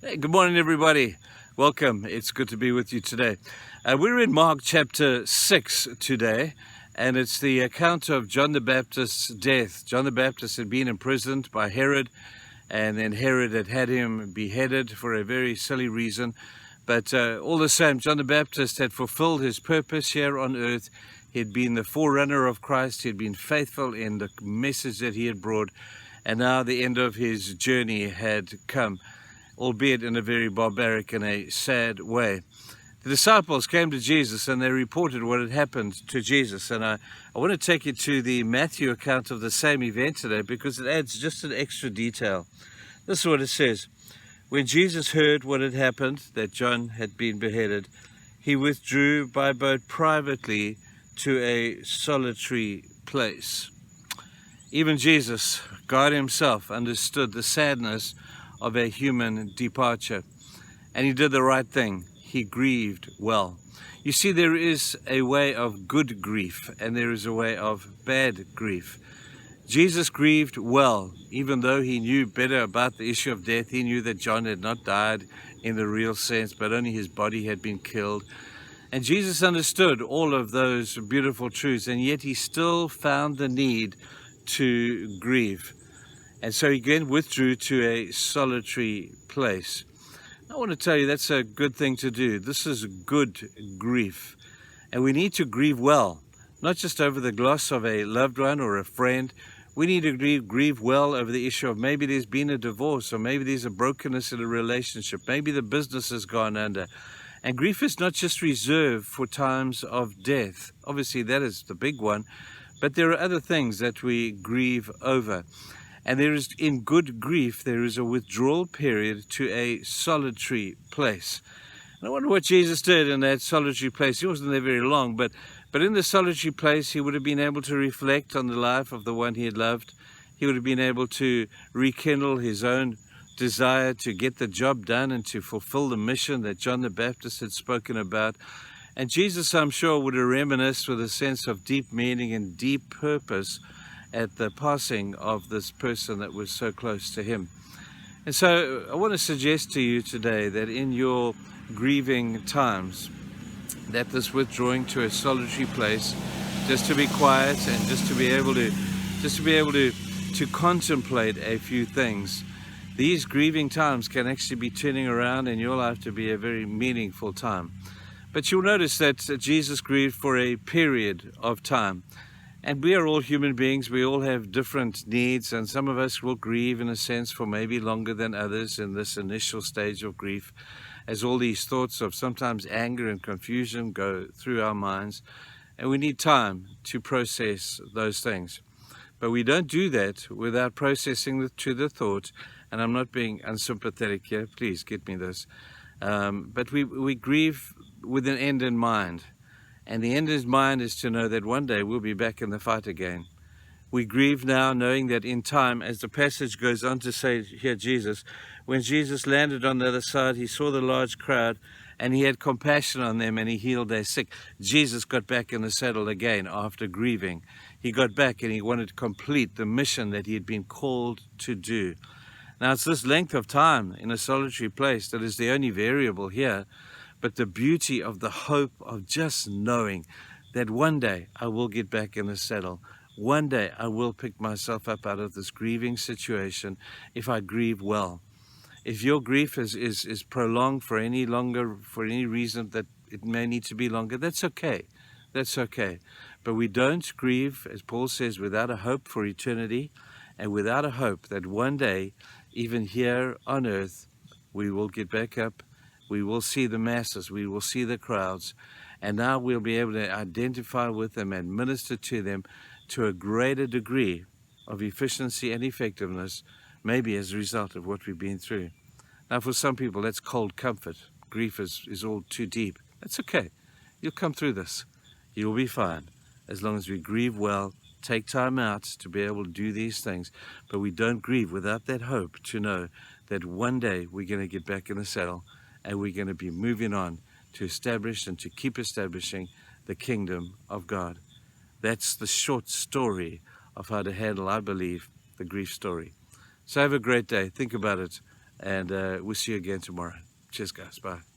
Hey, good morning, everybody. Welcome. It's good to be with you today. We're in Mark chapter 6 today, and it's the account of John the Baptist's death. John the Baptist had been imprisoned by Herod, and then Herod had him beheaded for a very silly reason. But all the same, John the Baptist had fulfilled his purpose here on earth. He had been the forerunner of Christ. He had been faithful in the message that he had brought, and now the end of his journey had come, albeit in a very barbaric and a sad way. The disciples came to Jesus and they reported what had happened to Jesus. And I want to take you to the Matthew account of the same event today because it adds just an extra detail. This is what it says. When Jesus heard what had happened, that John had been beheaded, he withdrew by boat privately to a solitary place. Even Jesus, God himself, understood the sadness of a human departure, and he did the right thing. He grieved well. You see, there is a way of good grief and there is a way of bad grief. Jesus grieved well, even though he knew better about the issue of death. He knew that John had not died in the real sense, but only his body had been killed. And Jesus understood all of those beautiful truths, and yet he still found the need to grieve. And so he again withdrew to a solitary place. I want to tell you that's a good thing to do. This is good grief. And we need to grieve well, not just over the loss of a loved one or a friend. We need to grieve well over the issue of maybe there's been a divorce, or maybe there's a brokenness in a relationship. Maybe the business has gone under. And grief is not just reserved for times of death. Obviously, that is the big one. But there are other things that we grieve over. And there is, in good grief, there is a withdrawal period to a solitary place. And I wonder what Jesus did in that solitary place. He wasn't there very long, but in the solitary place, he would have been able to reflect on the life of the one he had loved. He would have been able to rekindle his own desire to get the job done and to fulfill the mission that John the Baptist had spoken about. And Jesus, I'm sure, would have reminisced with a sense of deep meaning and deep purpose at the passing of this person that was so close to him. And so I want to suggest to you today that in your grieving times, that this withdrawing to a solitary place, just to be quiet and just to be able to contemplate a few things, these grieving times can actually be turning around in your life to be a very meaningful time. But you'll notice that Jesus grieved for a period of time. And we are all human beings. We all have different needs, and some of us will grieve in a sense for maybe longer than others in this initial stage of grief, as all these thoughts of sometimes anger and confusion go through our minds, and we need time to process those things. But we don't do that without processing the thought, and I'm not being unsympathetic here, please get me this, but we grieve with an end in mind. And the end in mind is to know that one day we'll be back in the fight again. We grieve now knowing that in time, as the passage goes on to say here, when Jesus landed on the other side, he saw the large crowd and he had compassion on them and he healed their sick. Jesus got back in the saddle again after grieving. He got back and he wanted to complete the mission that he had been called to do. Now it's this length of time in a solitary place that is the only variable here. But the beauty of the hope of just knowing that one day I will get back in the saddle. One day I will pick myself up out of this grieving situation if I grieve well. If your grief is prolonged for any reason that it may need to be longer, that's okay. That's okay. But we don't grieve, as Paul says, without a hope for eternity and without a hope that one day, even here on earth, we will get back up. We will see the masses, we will see the crowds, and now we'll be able to identify with them and minister to them to a greater degree of efficiency and effectiveness, maybe as a result of what we've been through. Now, for some people, that's cold comfort. Grief is all too deep. That's okay. You'll come through this. You'll be fine, as long as we grieve well, take time out to be able to do these things, but we don't grieve without that hope to know that one day we're going to get back in the saddle and we're going to be moving on to establish and to keep establishing the kingdom of God. That's the short story of how to handle, I believe, the grief story. So have a great day. Think about it and we'll see you again tomorrow. Cheers, guys. Bye.